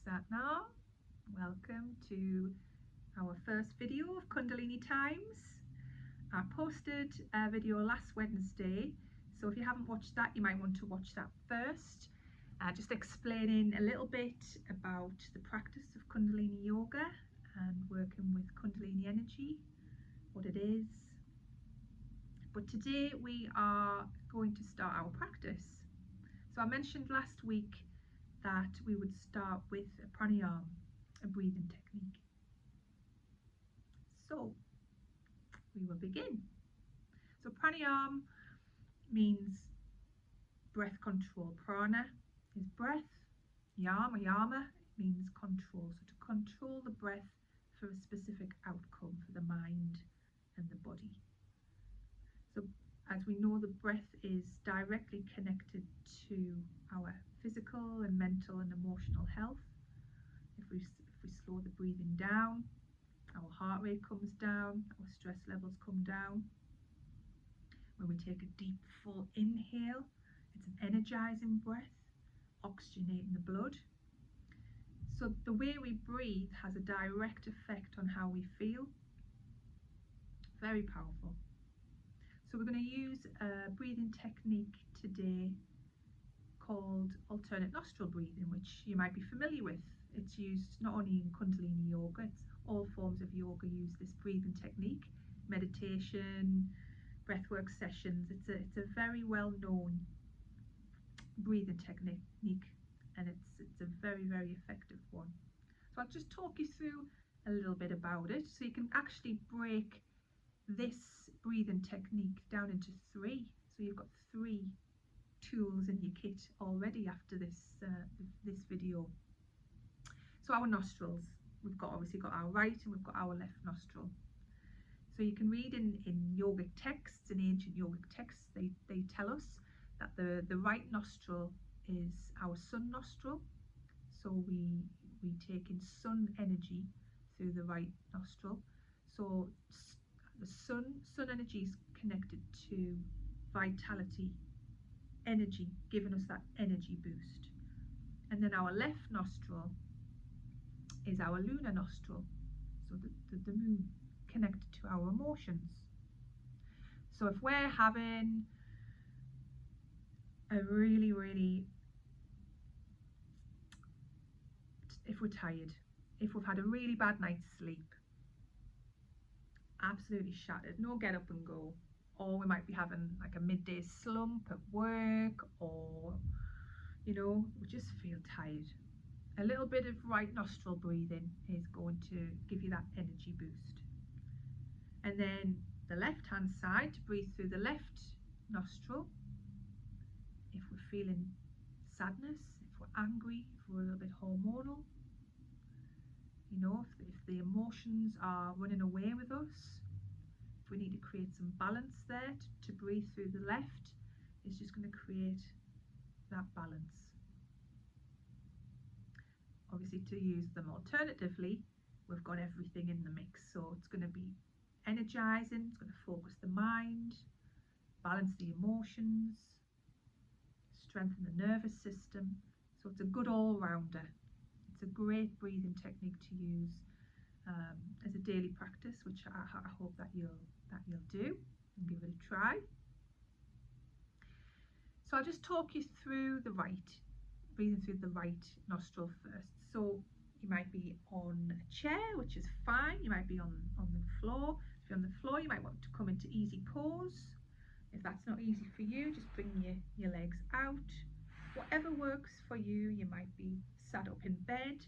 Satnam. Welcome to our first video of Kundalini Times. I posted a video last Wednesday, so if you haven't watched that, you might want to watch that first. Just explaining a little bit about the practice of Kundalini Yoga and working with Kundalini energy, what it is. But today we are going to start our practice. So I mentioned last week that we would start with a pranayama, a breathing technique. So we will begin. So pranayama means breath control. Prana is breath, yama means control. So to control the breath for a specific outcome for the mind and the body. So as we know, the breath is directly connected to our physical and mental and emotional health. If we slow the breathing down, our heart rate comes down, our stress levels come down. When we take a deep full inhale, it's an energizing breath, oxygenating the blood. So the way we breathe has a direct effect on how we feel. Very powerful. So we're going to use a breathing technique today called alternate nostril breathing, which you might be familiar with. It's used not only in Kundalini Yoga, it's all forms of yoga use this breathing technique, meditation, breathwork sessions. It's a very well known breathing technique, and it's a very, very effective one. So I'll just talk you through a little bit about it so you can actually break this breathing technique down into three. So you've got three tools in your kit already after this this video. So our nostrils, we've obviously got our right and we've got our left nostril. So you can read in yogic texts, in ancient yogic texts, they tell us that the right nostril is our sun nostril. So we take in sun energy through the right nostril. So the sun energy is connected to vitality, energy, giving us that energy boost. And then our left nostril is our lunar nostril, so the moon, connected to our emotions. So if we're having a if we're tired, if we've had a really bad night's sleep, absolutely shattered, no get up and go, or we might be having like a midday slump at work, or we just feel tired, a little bit of right nostril breathing is going to give you that energy boost. And then the left hand side, to breathe through the left nostril if we're feeling sadness, if we're angry, if we're a little bit hormonal, if the emotions are running away with us, if we need to create some balance there, to breathe through the left is just going to create that balance. Obviously, to use them alternatively, we've got everything in the mix. So it's going to be energizing, it's going to focus the mind, balance the emotions, strengthen the nervous system. So it's a good all-rounder. It's a great breathing technique to use as a daily practice, which I hope that you'll do and give it a try. So I'll just talk you through breathing through the right nostril first. So you might be on a chair, which is fine. You might be on the floor. If you're on the floor, you might want to come into easy pose. If that's not easy for you, just bring your legs out. Whatever works for you. You might be sat up in bed.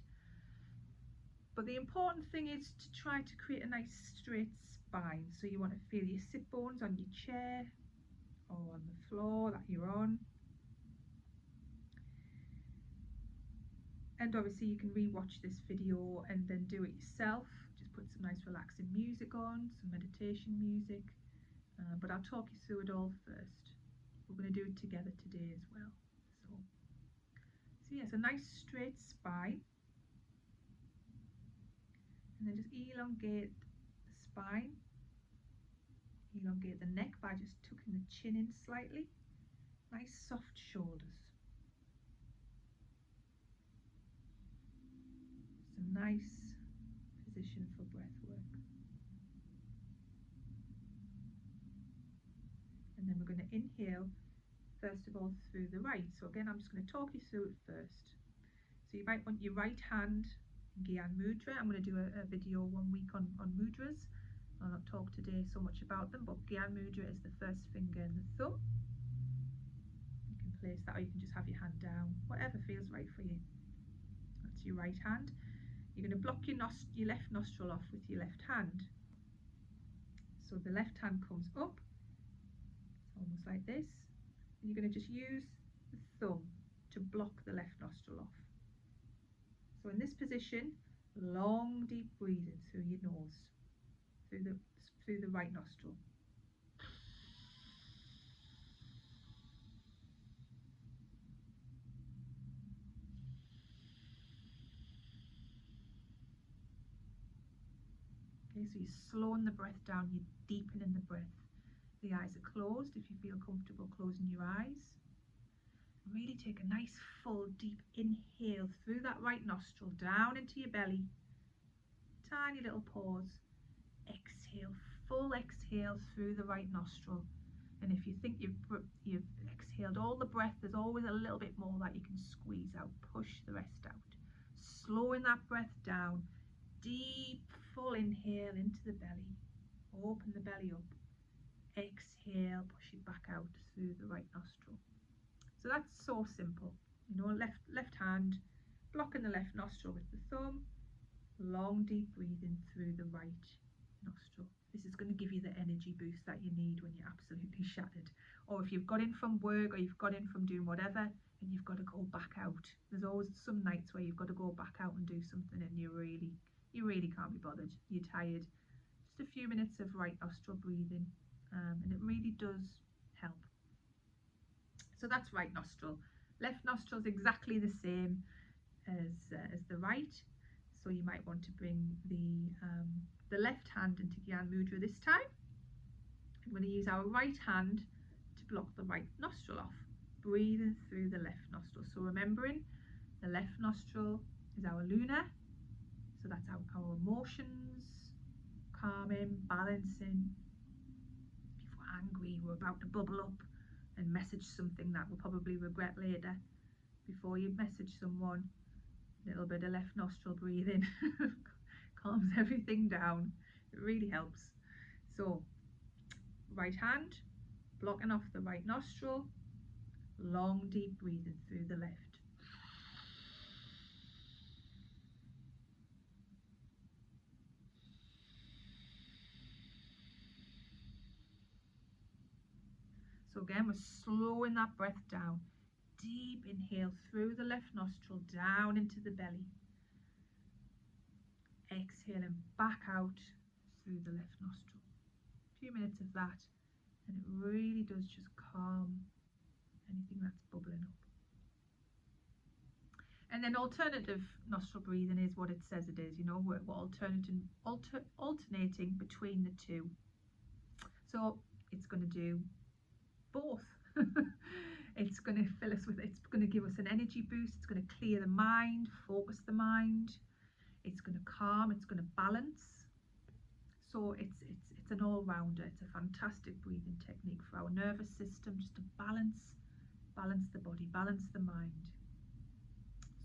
But the important thing is to try to create a nice straight spine. So you want to feel your sit bones on your chair or on the floor that you're on. And obviously you can re-watch this video and then do it yourself. Just put some nice relaxing music on, some meditation music. But I'll talk you through it all first. We're going to do it together today as well. So yes, a nice straight spine. And then just elongate the spine. Elongate the neck by just tucking the chin in slightly. Nice soft shoulders. nice position for breath work. And then we're going to inhale first of all through the right. So again, I'm just going to talk you through it first. So you might want your right hand in Gyan Mudra. I'm going to do a video 1 week on mudras. I'll not talk today so much about them, but Gyan Mudra is the first finger and the thumb. You can place that, or you can just have your hand down, whatever feels right for you. That's your right hand. You're going to block your left nostril off with your left hand. So the left hand comes up, almost like this, and you're going to just use the thumb to block the left nostril off. So in this position, long deep breathing through your nose, through the right nostril. Okay, so you're slowing the breath down, you're deepening the breath. The eyes are closed if you feel comfortable closing your eyes. Really take a nice full deep inhale through that right nostril down into your belly. Tiny little pause. Exhale, full exhale through the right nostril. And if you think you've exhaled all the breath, there's always a little bit more that you can squeeze out, push the rest out. Slowing that breath down. Deep full inhale into the belly. Open the belly up. Exhale, push it back out through the right nostril. So that's so simple, you know, left hand, blocking the left nostril with the thumb, long deep breathing through the right nostril. This is going to give you the energy boost that you need when you're absolutely shattered, or if you've got in from work, or you've got in from doing whatever and you've got to go back out. There's always some nights where you've got to go back out and do something and you really can't be bothered, you're tired. Just a few minutes of right nostril breathing, and it really does help. So that's right nostril. Left nostril is exactly the same as the right. So you might want to bring the left hand into Gyan Mudra this time. I'm going to use our right hand to block the right nostril off, breathing through the left nostril. So remembering the left nostril is our Luna. So that's our emotions, calming, balancing. If we're angry, we're about to bubble up and message something that we'll probably regret later. Before you message someone, a little bit of left nostril breathing calms everything down. It really helps. So right hand, blocking off the right nostril, long deep breathing through the left. So again, we're slowing that breath down. Deep inhale through the left nostril, down into the belly. Exhaling back out through the left nostril. A few minutes of that, and it really does just calm anything that's bubbling up. And then alternative nostril breathing is what it says it is, you know, we're alternating between the two. So it's going to do both. It's going to fill us with, it's going to give us an energy boost, it's going to clear the mind, focus the mind, it's going to calm, it's going to balance. So it's an all-rounder. It's a fantastic breathing technique for our nervous system, just to balance the body, balance the mind.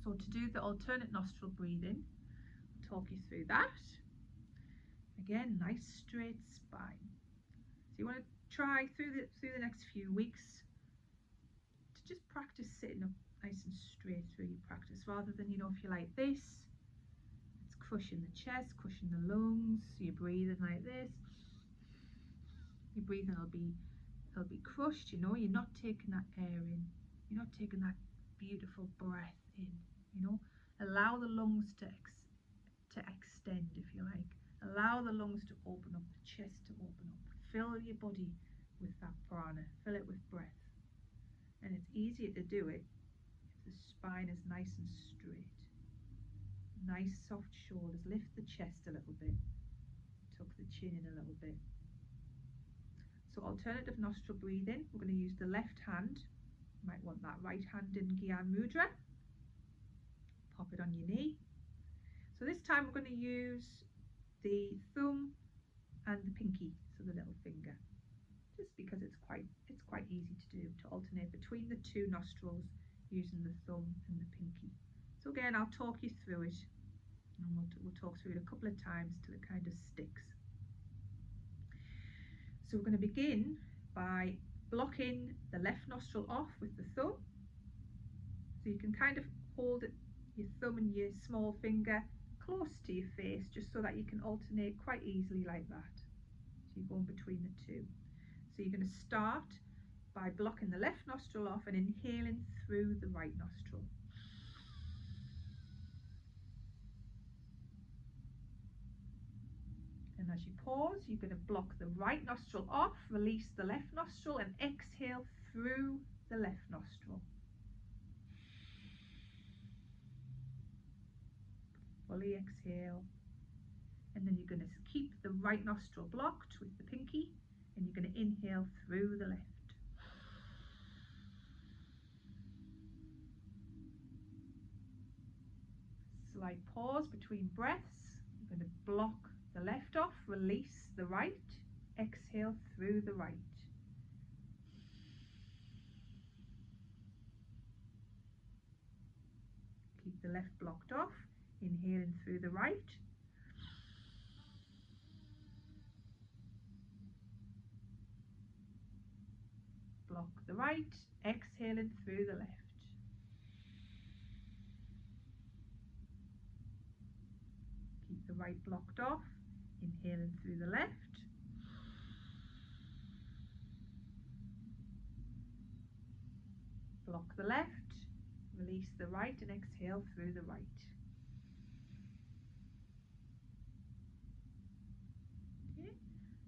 So to do the alternate nostril breathing, I'll talk you through that. Again, nice straight spine. So you want to try through the next few weeks to just practice sitting up nice and straight through your practice, rather than, you know, if you're like this, it's crushing the chest, crushing the lungs. So you're breathing like this, your breathing will be crushed, you know, you're not taking that air in, you're not taking that beautiful breath in, you know. Allow the lungs to extend, if you like. Allow the lungs to open up, the chest to open up. Fill your body with that prana, fill it with breath. And it's easier to do it if the spine is nice and straight. Nice soft shoulders, lift the chest a little bit, tuck the chin in a little bit. So alternative nostril breathing, we're going to use the left hand. You might want that right hand in Gyan Mudra. Pop it on your knee. So So this time we're going to use the thumb and the pinky, so the little finger, just because it's quite easy to do, to alternate between the two nostrils using the thumb and the pinky. So again, I'll talk you through it, and we'll talk through it a couple of times till it kind of sticks. So we're going to begin by blocking the left nostril off with the thumb. So you can kind of hold it, your thumb and your small finger close to your face, just so that you can alternate quite easily like that. So you're going between the two. So you're going to start by blocking the left nostril off and inhaling through the right nostril. And as you pause, you're going to block the right nostril off, release the left nostril, and exhale through the left nostril. Fully exhale. And then you're going to keep the right nostril blocked with the pinky, and you're going to inhale through the left. Slight pause between breaths. You're going to block the left off, release the right, exhale through the right. Keep the left blocked off, inhaling through the right. Block the right, exhaling through the left. Keep the right blocked off, inhaling through the left. Block the left, release the right, and exhale through the right. Okay,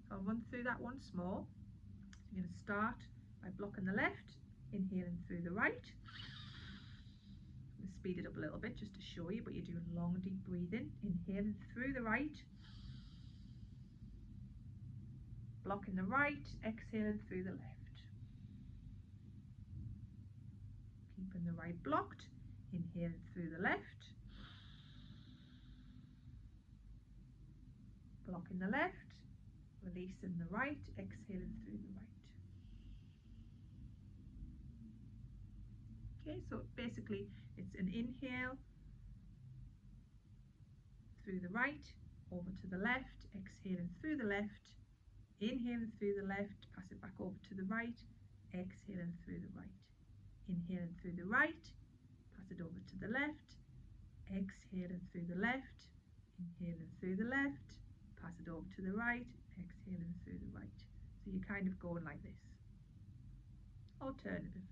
so I'll run through that once more. So you're going to start by blocking the left, inhaling through the right. I'm going to speed it up a little bit just to show you, but you're doing long, deep breathing. Inhaling through the right, blocking the right, exhaling through the left. Keeping the right blocked, inhaling through the left, blocking the left, releasing the right, exhaling through the right. Okay, so basically it's an inhale through the right, over to the left, exhaling through the left, inhaling through the left, pass it back over to the right, exhaling through the right. Inhaling through the right, pass it over to the left, exhaling through the left, inhaling through the left, pass it over to the right, exhaling through the right. So you're kind of going like this. Alternative.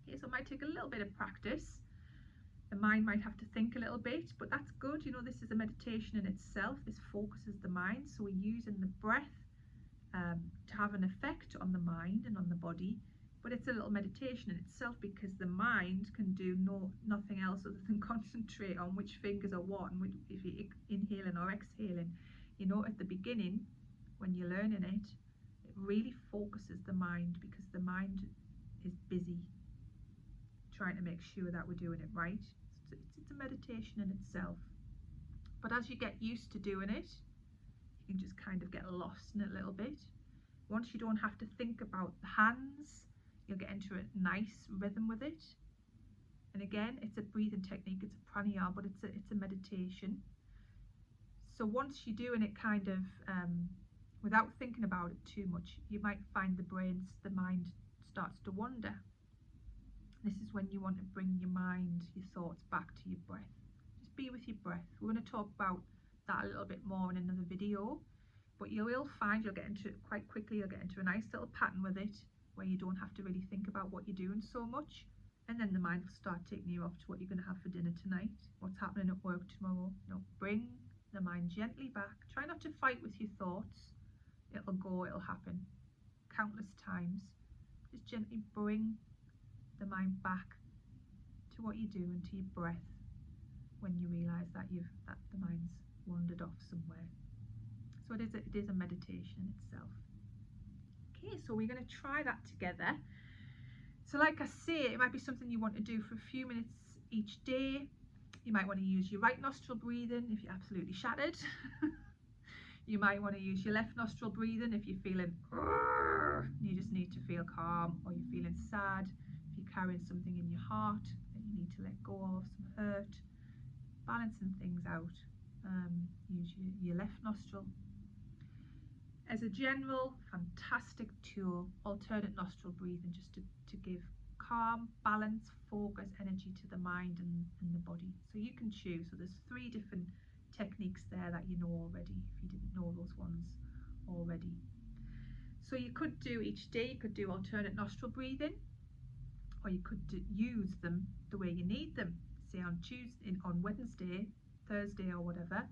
Okay, so it might take a little bit of practice. The mind might have to think a little bit, but that's good. You know, this is a meditation in itself. This focuses the mind. So we're using the breath to have an effect on the mind and on the body. But it's a little meditation in itself, because the mind can do nothing else other than concentrate on which fingers are what, and if you're inhaling or exhaling. You know, at the beginning, when you're learning it, it really focuses the mind, because the mind is busy trying to make sure that we're doing it right. So it's a meditation in itself. But as you get used to doing it, you can just kind of get lost in it a little bit. Once you don't have to think about the hands, you'll get into a nice rhythm with it. And again, it's a breathing technique, it's a pranayama, but it's a meditation. So once you're doing it kind of without thinking about it too much, you might find the mind starts to wander. This is when you want to bring your mind, your thoughts back to your breath. Just be with your breath. We're going to talk about that a little bit more in another video, but you will find you'll get into it quite quickly. You'll get into a nice little pattern with it, where you don't have to really think about what you're doing so much, and then the mind will start taking you off to what you're going to have for dinner tonight, what's happening at work tomorrow. You know, bring the mind gently back. Try not to fight with your thoughts. It'll go, it'll happen countless times. Just gently bring the mind back to what you're doing, to your breath, when you realize that the mind's wandered off somewhere. So it is a meditation in itself. Okay, so we're going to try that together. So like I say, it might be something you want to do for a few minutes each day. You might want to use your right nostril breathing if you're absolutely shattered. You might want to use your left nostril breathing if you're feeling you just need to feel calm, or you're feeling sad, if you're carrying something in your heart that you need to let go of, some hurt, balancing things out. Use your left nostril. As a general fantastic tool, alternate nostril breathing, just to give calm, balance, focus, energy to the mind and the body. So you can choose. So there's 3 different techniques there that you know already, if you didn't know those ones already. So you could do each day, you could do alternate nostril breathing, or you could use them the way you need them. Say on Tuesday, on Wednesday, Thursday, or whatever.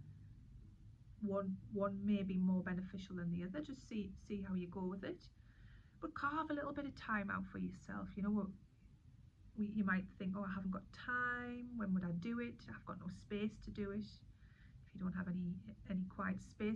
One may be more beneficial than the other. Just see how you go with it. But carve a little bit of time out for yourself. You know, you might think, oh, I haven't got time. When would I do it? I've got no space to do it. If you don't have any quiet space